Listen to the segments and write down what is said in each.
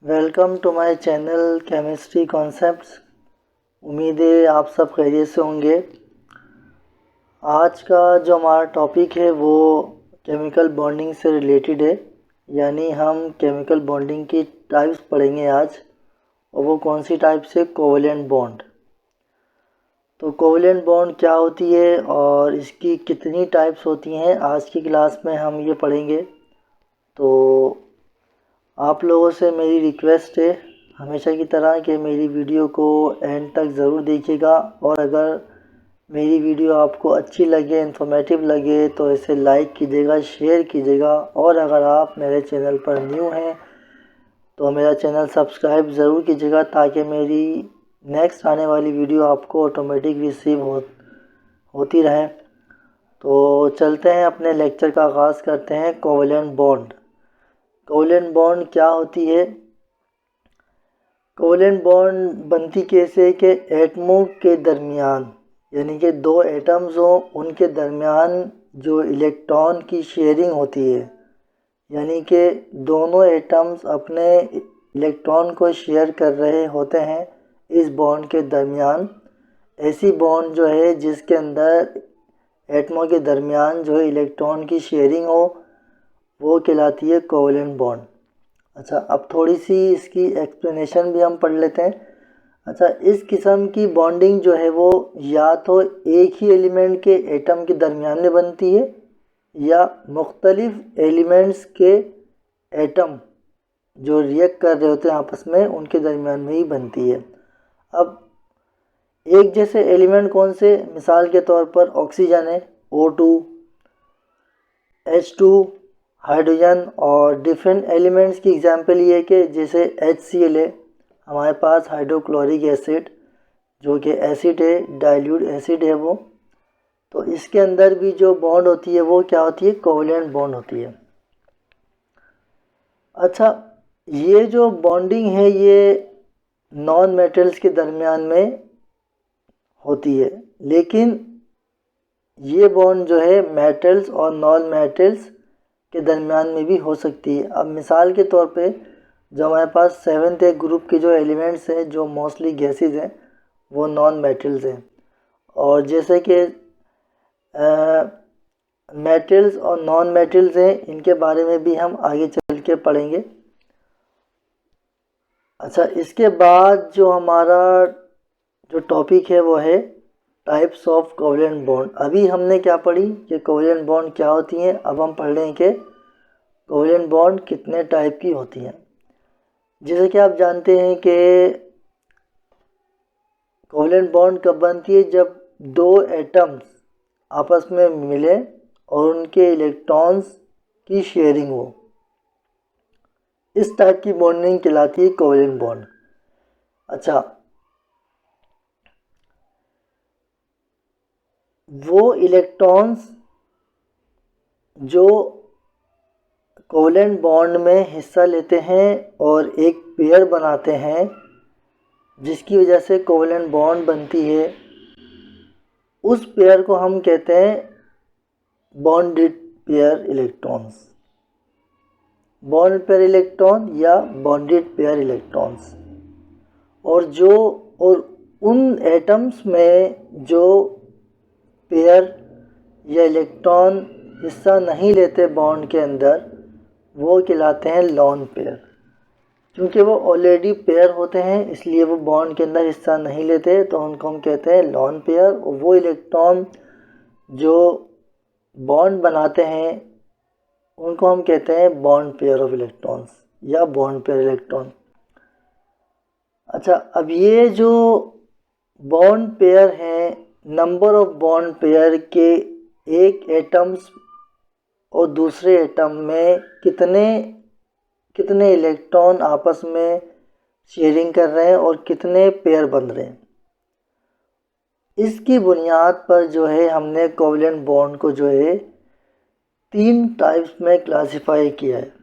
Welcome to my channel chemistry concepts. उम्मीद है आप सब खैरियत से होंगे। आज का जो हमारा टॉपिक है वो केमिकल बॉन्डिंग से रिलेटेड है, यानी हम केमिकल बॉन्डिंग की टाइप्स पढ़ेंगे आज। और वो कौन सी टाइप्स है? Covalent bond. तो कोवेलेंट बॉन्ड क्या होती है और इसकी कितनी टाइप्स होती हैं, आज की क्लास में हम ये पढ़ेंगे। तो आप लोगों से मेरी रिक्वेस्ट है हमेशा की तरह कि मेरी वीडियो को एंड तक ज़रूर देखिएगा, और अगर मेरी वीडियो आपको अच्छी लगे, इन्फॉर्मेटिव लगे तो इसे लाइक कीजिएगा, शेयर कीजिएगा। और अगर आप मेरे चैनल पर न्यू हैं तो मेरा चैनल सब्सक्राइब ज़रूर कीजिएगा, ताकि मेरी नेक्स्ट आने वाली वीडियो आपको ऑटोमेटिक रिसीव होती रहे। तो चलते हैं, अपने लेक्चर का आगाज़ करते हैं। Covalent bond. कोवेलेंट बॉन्ड क्या होती है? कोवेलेंट बॉन्ड बनती कैसे कि एटमों के दरमियान, यानी कि दो एटम्स हो, उनके दरमियान जो इलेक्ट्रॉन की शेयरिंग होती है, यानी कि दोनों एटम्स अपने इलेक्ट्रॉन को शेयर कर रहे होते हैं इस बॉन्ड के दरमियान। ऐसी बॉन्ड जो है जिसके अंदर एटमों के दरमियान जो है इलेक्ट्रॉन की शेयरिंग हो, वो कहलाती है कोवेलेंट बॉन्ड। अच्छा, अब थोड़ी सी इसकी एक्सप्लेनेशन भी हम पढ़ लेते हैं। अच्छा, इस किस्म की बॉन्डिंग जो है वो या तो एक ही एलिमेंट के एटम के दरमियान में बनती है, या मुख्तलिफ एलिमेंट्स के एटम जो रिएक्ट कर रहे होते हैं आपस में, उनके दरमियान में ही बनती है। अब एक जैसे एलिमेंट कौन से? मिसाल के तौर पर ऑक्सीजन है, O2, H2, हाइड्रोजन। और डिफरेंट एलिमेंट्स की एग्जांपल ये है कि जैसे HCl है, हमारे पास हाइड्रोक्लोरिक एसिड, जो कि एसिड है, डाइल्यूट एसिड है वो। तो इसके अंदर भी जो बॉन्ड होती है वो क्या होती है? कोवेलेंट बॉन्ड होती है। अच्छा, ये जो बॉन्डिंग है ये नॉन मेटल्स के दरमियान में होती है, लेकिन ये बॉन्ड जो है मेटल्स और नॉन मेटल्स के दरमियान में भी हो सकती है। अब मिसाल के तौर पे जो हमारे पास सेवन्थ ए ग्रुप के जो एलिमेंट्स हैं, जो मोस्टली गैसेज हैं, वो नॉन मेटल्स हैं। और जैसे कि मेटल्स और नॉन मेटल्स हैं, इनके बारे में भी हम आगे चल के पढ़ेंगे। अच्छा, इसके बाद जो हमारा जो टॉपिक है वो है टाइप्स ऑफ कोवेलेंट बॉन्ड। अभी हमने क्या पढ़ी कि कोवेलेंट बॉन्ड क्या होती हैं। अब हम पढ़ रहे हैं कि कोवेलेंट बॉन्ड कितने टाइप की होती हैं। जैसे कि आप जानते हैं कि कोवेलेंट बॉन्ड कब बनती है? जब दो एटम्स आपस में मिले और उनके इलेक्ट्रॉन्स की शेयरिंग हो, इस टाइप की बॉन्डिंग कहलाती है कोवेलेंट बॉन्ड। अच्छा, वो इलेक्ट्रॉन्स जो कोवेलेंट बॉन्ड में हिस्सा लेते हैं और एक पेयर बनाते हैं, जिसकी वजह से कोवेलेंट बॉन्ड बनती है, उस पेयर को हम कहते हैं bonded pair electrons. Bond pair electron या बॉन्डेड पेयर इलेक्ट्रॉन्स। और उन एटम्स में जो पेयर या इलेक्ट्रॉन हिस्सा नहीं लेते बॉन्ड के अंदर, वो कहलाते हैं लॉन पेयर। क्योंकि वो ऑलरेडी पेयर होते हैं, इसलिए वो बॉन्ड के अंदर हिस्सा नहीं लेते, तो उनको हम कहते हैं लॉन पेयर। और वो इलेक्ट्रॉन जो बॉन्ड बनाते हैं, उनको हम कहते हैं बॉन्ड पेयर ऑफ इलेक्ट्रॉन्स या बॉन्ड पेयर इलेक्ट्रॉन। अच्छा, अब ये जो बॉन्ड पेयर हैं, नंबर ऑफ बॉन्ड पेयर के एक एटम्स और दूसरे एटम में कितने कितने इलेक्ट्रॉन आपस में शेयरिंग कर रहे हैं और कितने पेयर बन रहे हैं, इसकी बुनियाद पर जो है हमने कोवेलेंट बॉन्ड को जो है 3 टाइप्स में क्लासिफाई किया है।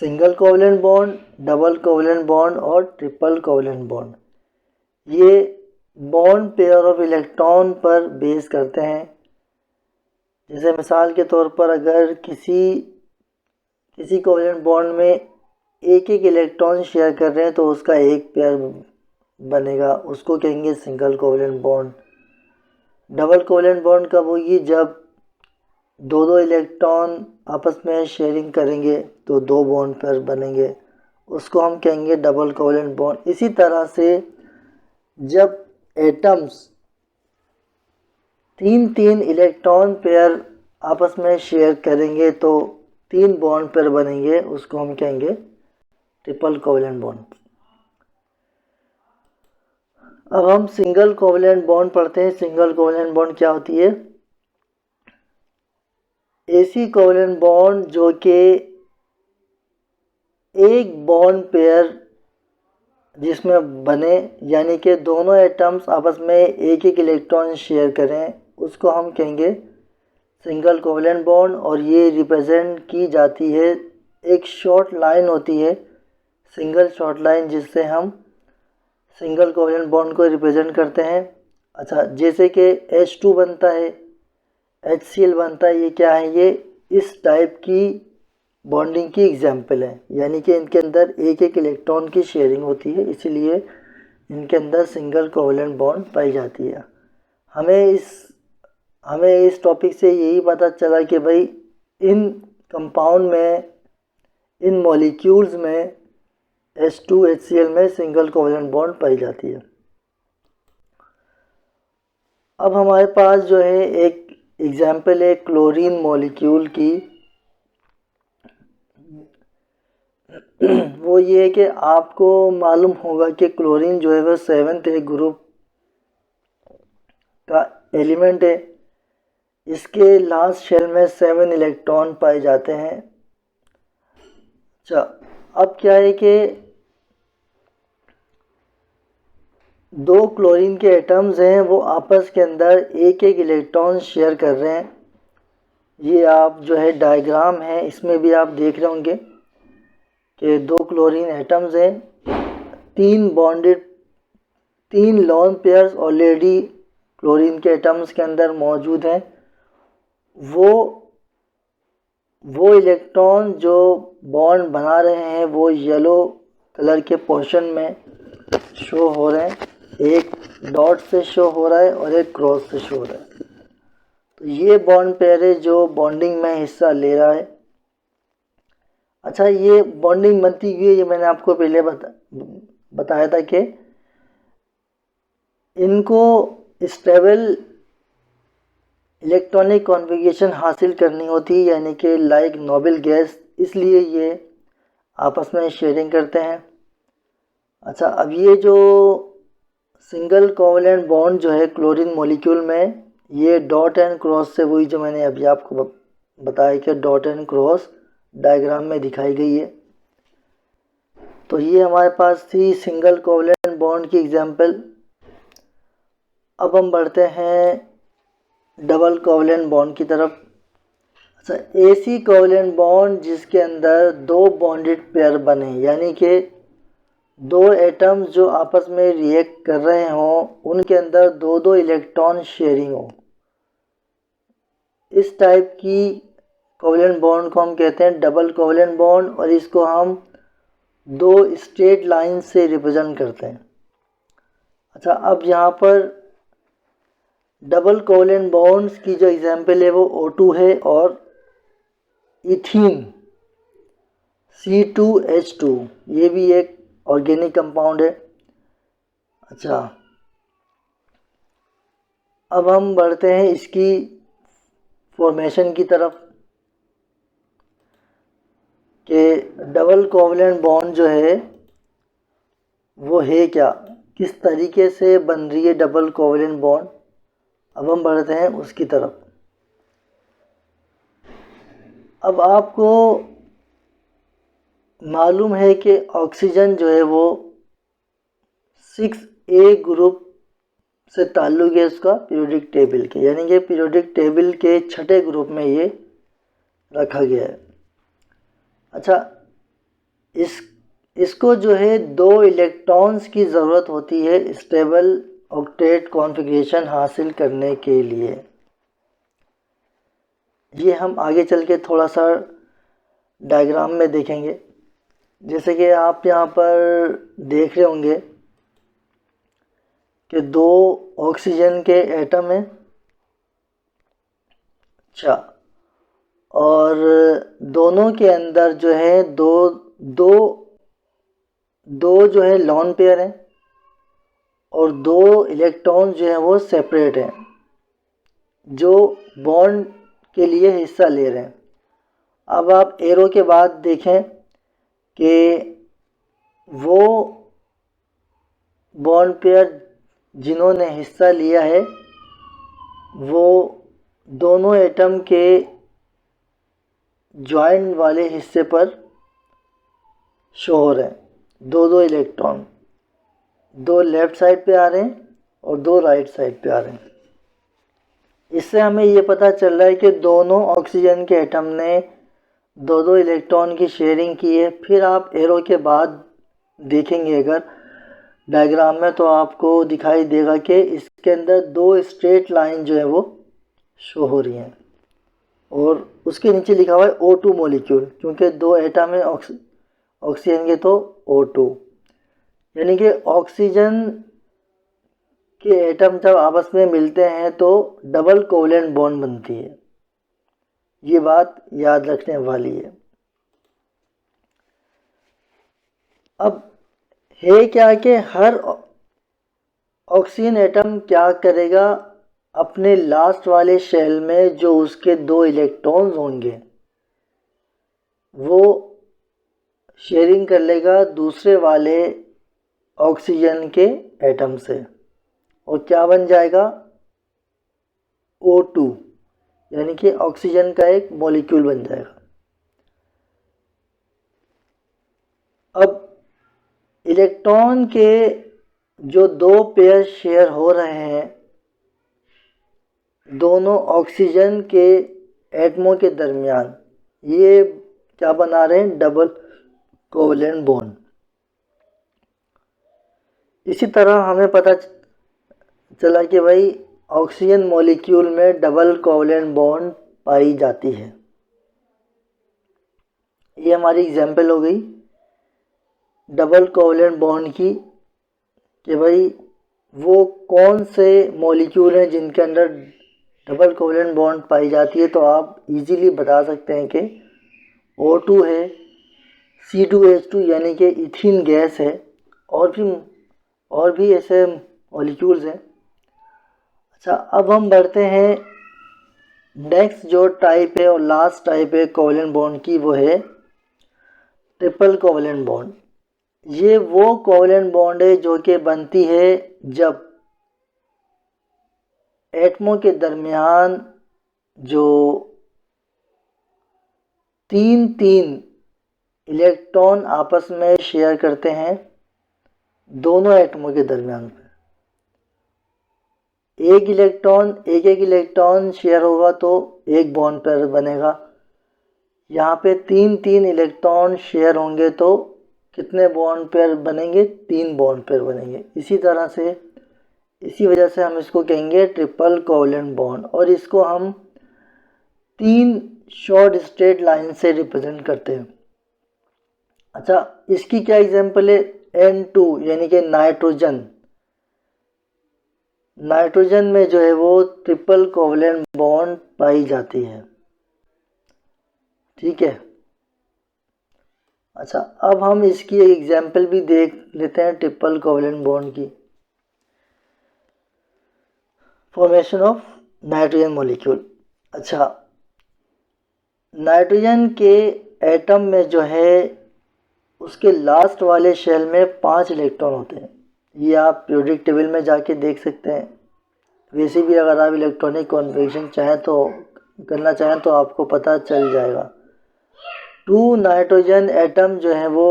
Single covalent bond, double covalent bond और ट्रिपल कोवेलेंट बॉन्ड। ये बॉन्ड पेयर ऑफ इलेक्ट्रॉन पर बेस करते हैं। जैसे मिसाल के तौर पर अगर किसी कोवेलेंट बॉन्ड में एक एक इलेक्ट्रॉन शेयर कर रहे हैं तो उसका एक पेयर बनेगा, उसको कहेंगे single covalent bond. Double covalent bond कब होगी? जब दो दो इलेक्ट्रॉन आपस में शेयरिंग करेंगे तो दो बॉन्ड पेयर बनेंगे, उसको हम कहेंगे डबल कोवलेंट बॉन्ड। इसी तरह से जब एटम्स तीन तीन इलेक्ट्रॉन पेयर आपस में शेयर करेंगे तो तीन बॉन्ड पेयर बनेंगे, उसको हम कहेंगे ट्रिपल कोवलेंट बॉन्ड। अब हम सिंगल कोवलेंट बॉन्ड पढ़ते हैं। सिंगल कोवलेंट बॉन्ड क्या होती है? ऐसी कोवलेंट बॉन्ड जो कि एक बॉन्ड पेयर जिसमें बने, यानी कि दोनों एटम्स आपस में एक एक इलेक्ट्रॉन शेयर करें, उसको हम कहेंगे सिंगल कोवलेंट बॉन्ड। और ये रिप्रेजेंट की जाती है, एक शॉर्ट लाइन होती है, सिंगल शॉर्ट लाइन, जिससे हम सिंगल कोवलेंट बॉन्ड को रिप्रेजेंट करते हैं। अच्छा, जैसे कि H2 बनता है, HCl बनता है, ये क्या है? ये इस टाइप की बॉन्डिंग की एग्जाम्पल है, यानी कि इनके अंदर एक एक इलेक्ट्रॉन की शेयरिंग होती है, इसलिए इनके अंदर सिंगल कोवलेंट बॉन्ड पाई जाती है। हमें इस टॉपिक से यही पता चला कि भाई इन कंपाउंड में, इन मॉलिक्यूल्स में H2 HCl में सिंगल कोवलेंट बॉन्ड पाई जाती है। अब हमारे पास जो है एक एग्जाम्पल है क्लोरीन मॉलिक्यूल की। वो ये है कि आपको मालूम होगा कि क्लोरीन जो है वह 7th ग्रुप का एलिमेंट है। इसके लास्ट शेल में 7 इलेक्ट्रॉन पाए जाते हैं। अच्छा, अब क्या है कि दो क्लोरीन के एटम्स हैं, वो आपस के अंदर एक एक इलेक्ट्रॉन शेयर कर रहे हैं। ये आप जो है डायग्राम है, इसमें भी आप देख रहे होंगे कि दो क्लोरीन एटम्स हैं, तीन लोन पेयर्स ऑलरेडी क्लोरीन के एटम्स के अंदर मौजूद हैं। वो इलेक्ट्रॉन जो बॉन्ड बना रहे हैं वो येलो कलर के पोर्शन में शो हो रहे हैं, एक डॉट से शो हो रहा है और एक क्रॉस से शो हो रहा है। तो ये बॉन्ड पेयर है जो बॉन्डिंग में हिस्सा ले रहा है। अच्छा, ये बॉन्डिंग बनती हुई है, ये मैंने आपको पहले बताया था कि इनको स्टेबल इलेक्ट्रॉनिक कॉन्फ़िगरेशन हासिल करनी होती है, यानी कि लाइक नोबल गैस, इसलिए ये आपस में शेयरिंग करते हैं। अच्छा, अब ये जो सिंगल कोवलेंट बॉन्ड जो है क्लोरीन मॉलिक्यूल में, ये डॉट एंड क्रॉस से, वही जो मैंने अभी आपको बताया कि डॉट एंड क्रॉस डायग्राम में दिखाई गई है। तो ये हमारे पास थी सिंगल कोवलेंट बॉन्ड की एग्जांपल। अब हम बढ़ते हैं डबल कोवलेंट बॉन्ड की तरफ। अच्छा, ऐसी कोवलेंट बॉन्ड जिसके अंदर दो बॉन्डेड पेयर बने, यानी कि दो एटम्स जो आपस में रिएक्ट कर रहे हों, उनके अंदर दो दो इलेक्ट्रॉन शेयरिंग हो, इस टाइप की कोवलेंट बॉन्ड को हम कहते हैं डबल कोवलेंट बॉन्ड, और इसको हम दो स्ट्रेट लाइन से रिप्रेजेंट करते हैं। अच्छा, अब यहाँ पर डबल कोवलेंट बॉन्ड्स की जो एग्जांपल है वो O2 है और इथीन C2H2, ये भी एक ऑर्गेनिक कंपाउंड है। अच्छा, अब हम बढ़ते हैं इसकी फॉर्मेशन की तरफ कि डबल कोवलेंट बॉन्ड जो है वो है क्या, किस तरीके से बन रही है डबल कोवलेंट बॉन्ड। अब हम बढ़ते हैं उसकी तरफ। अब आपको मालूम है कि ऑक्सीजन जो है वो 6A ग्रुप से ताल्लुक है उसका पीरियोडिक टेबल के, यानी कि पीरियोडिक टेबल के छठे ग्रुप में ये रखा गया है। अच्छा, इसको जो है दो इलेक्ट्रॉन्स की ज़रूरत होती है स्टेबल ऑक्टेट कॉन्फ़िगरेशन हासिल करने के लिए। ये हम आगे चल के थोड़ा सा डायग्राम में देखेंगे। जैसे कि आप यहाँ पर देख रहे होंगे कि 2 ऑक्सीजन के एटम हैं। अच्छा, और दोनों के अंदर जो है दो दो दो जो है लोन पेयर हैं और 2 इलेक्ट्रॉन जो है वो सेपरेट हैं, जो बॉन्ड के लिए हिस्सा ले रहे हैं। अब आप एरो के बाद देखें कि वो बॉन्ड पेयर जिन्होंने हिस्सा लिया है वो दोनों एटम के जॉइंट वाले हिस्से पर शो हो रहे हैं। 2 इलेक्ट्रॉन, 2 लेफ़्ट साइड पे आ रहे हैं और 2 राइट साइड पे आ रहे हैं। इससे हमें ये पता चल रहा है कि दोनों ऑक्सीजन के एटम ने 2 इलेक्ट्रॉन की शेयरिंग की है। फिर आप एरो के बाद देखेंगे अगर डायग्राम में तो आपको दिखाई देगा कि इसके अंदर 2 स्ट्रेट लाइन जो है वो शो हो रही हैं और उसके नीचे लिखा हुआ है O2 मॉलिक्यूल, क्योंकि 2 एटम है ऑक्सीजन के तो O2, यानी कि ऑक्सीजन के एटम जब आपस में मिलते हैं तो डबल कोवलेंट बॉन्ड बनती है। ये बात याद रखने वाली है। अब है क्या कि हर ऑक्सीजन एटम क्या करेगा, अपने लास्ट वाले शेल में जो उसके 2 इलेक्ट्रॉन्स होंगे वो शेयरिंग कर लेगा दूसरे वाले ऑक्सीजन के एटम से और क्या बन जाएगा, O2, यानी कि ऑक्सीजन का एक मॉलिक्यूल बन जाएगा। अब इलेक्ट्रॉन के जो 2 पेयर शेयर हो रहे हैं दोनों ऑक्सीजन के एटमों के दरमियान, ये क्या बना रहे हैं, डबल कोवलेंट बॉन्ड। इसी तरह हमें पता चला कि भाई ऑक्सीजन मॉलिक्यूल में डबल कोवलेंट बॉन्ड पाई जाती है। ये हमारी एग्जाम्पल हो गई डबल कोवलेंट बॉन्ड की कि भाई वो कौन से मॉलिक्यूल हैं जिनके अंदर डबल कोवलेंट बॉन्ड पाई जाती है। तो आप इजीली बता सकते हैं कि O2 है, C2H2 यानी कि इथीन गैस है, और भी ऐसे मॉलिक्यूल्स हैं। अच्छा, अब हम बढ़ते हैं नेक्स्ट जो टाइप है और लास्ट टाइप है कोवलेंट बॉन्ड की, वो है ट्रिपल कोवलेंट बॉन्ड। ये वो कोवलेंट बॉन्ड है जो कि बनती है जब एटमों के दरमियान जो 3 इलेक्ट्रॉन आपस में शेयर करते हैं दोनों एटमों के दरमियान पे। एक एक इलेक्ट्रॉन शेयर होगा तो एक बॉन्ड पेयर बनेगा। यहाँ पे 3 इलेक्ट्रॉन शेयर होंगे तो कितने बॉन्ड पेयर बनेंगे, 3 बॉन्ड पेयर बनेंगे। इसी वजह से हम इसको कहेंगे ट्रिपल कोवलेंट बॉन्ड, और इसको हम 3 शॉर्ट स्ट्रेट लाइन से रिप्रेजेंट करते हैं। अच्छा, इसकी क्या एग्जांपल है, N2 यानी कि नाइट्रोजन में जो है वो ट्रिपल कोवलेंट बॉन्ड पाई जाती है। ठीक है। अच्छा, अब हम इसकी एक एग्जांपल भी देख लेते हैं ट्रिपल कोवलेंट बॉन्ड की। Formation of nitrogen molecule. अच्छा, नाइट्रोजन के एटम में जो है उसके लास्ट वाले शेल में 5 इलेक्ट्रॉन होते हैं। ये आप पीरियोडिक टेबल में जाके देख सकते हैं। वैसे भी अगर आप इलेक्ट्रॉनिक कॉन्फ़िगरेशन करना चाहें तो आपको पता चल जाएगा। 2 नाइट्रोजन एटम जो हैं वो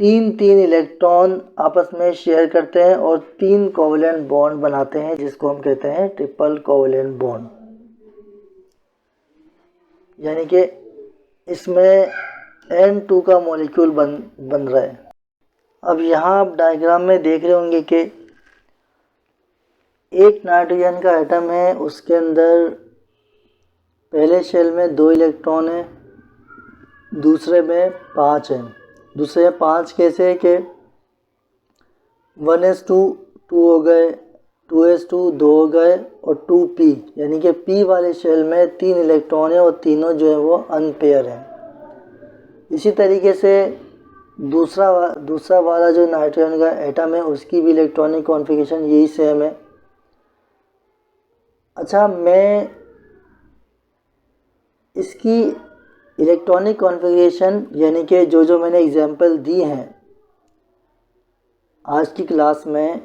3 इलेक्ट्रॉन आपस में शेयर करते हैं और 3 कोवलेंट बॉन्ड बनाते हैं, जिसको हम कहते हैं ट्रिपल कोवलेंट बॉन्ड। यानी कि इसमें N2 का मॉलिक्यूल बन रहा है। अब यहाँ आप डायग्राम में देख रहे होंगे कि एक नाइट्रोजन का एटम है, उसके अंदर पहले शेल में 2 इलेक्ट्रॉन हैं, दूसरे में 5 हैं। दूसरे 5 कैसे है कि 1s2 2 हो गए, 2s2 2 हो गए और 2p, यानी कि p वाले शेल में 3 इलेक्ट्रॉन है और तीनों जो है वो अनपेयर हैं। इसी तरीके से दूसरा वाला जो नाइट्रोजन का एटम है उसकी भी इलेक्ट्रॉनिक कॉन्फ़िगरेशन यही सेम है। अच्छा, मैं इसकी इलेक्ट्रॉनिक कॉन्फ़िगरेशन यानी कि जो मैंने एग्जांपल दी हैं आज की क्लास में,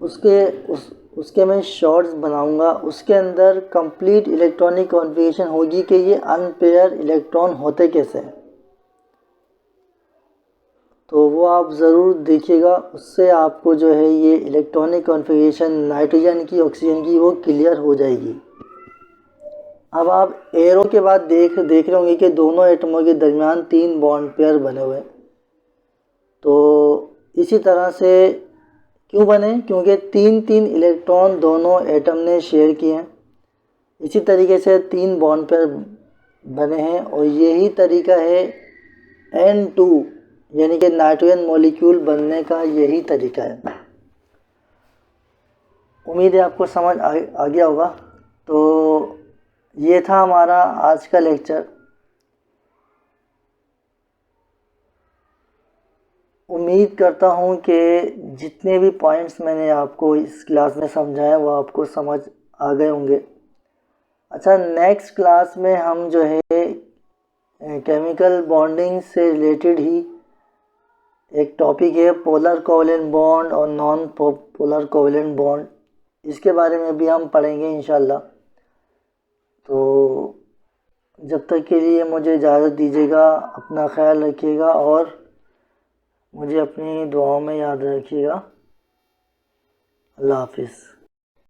उसके मैं शॉर्ट्स बनाऊंगा। उसके अंदर कंप्लीट इलेक्ट्रॉनिक कॉन्फ़िगरेशन होगी कि ये अनपेयर इलेक्ट्रॉन होते कैसे हैं, तो वो आप ज़रूर देखिएगा। उससे आपको जो है ये इलेक्ट्रॉनिक कॉन्फ़िगरेशन नाइट्रोजन की, ऑक्सीजन की, वो क्लियर हो जाएगी। अब आप एरो के बाद देख रहे होंगे कि दोनों एटमों के दरमियान 3 बॉन्ड पेयर बने हुए। तो इसी तरह से क्यों बने? क्योंकि 3 इलेक्ट्रॉन दोनों एटम ने शेयर किए हैं। इसी तरीके से 3 बॉन्ड पेयर बने हैं और यही तरीका है N2 यानी कि नाइट्रोजन मॉलिक्यूल बनने का, यही तरीका है। उम्मीद है आपको समझ आ गया होगा। तो ये था हमारा आज का लेक्चर। उम्मीद करता हूँ कि जितने भी पॉइंट्स मैंने आपको इस क्लास में समझाया वो आपको समझ आ गए होंगे। अच्छा, नेक्स्ट क्लास में हम जो है केमिकल बॉन्डिंग से रिलेटेड ही एक टॉपिक है पोलर कोवेलेंट बॉन्ड और नॉन पोलर कोवेलेंट बॉन्ड, इसके बारे में भी हम पढ़ेंगे इंशाल्लाह। तो जब तक के लिए मुझे इजाज़त दीजिएगा, अपना ख्याल रखिएगा और मुझे अपनी दुआओं में याद रखिएगा। अल्लाह हाफिज़।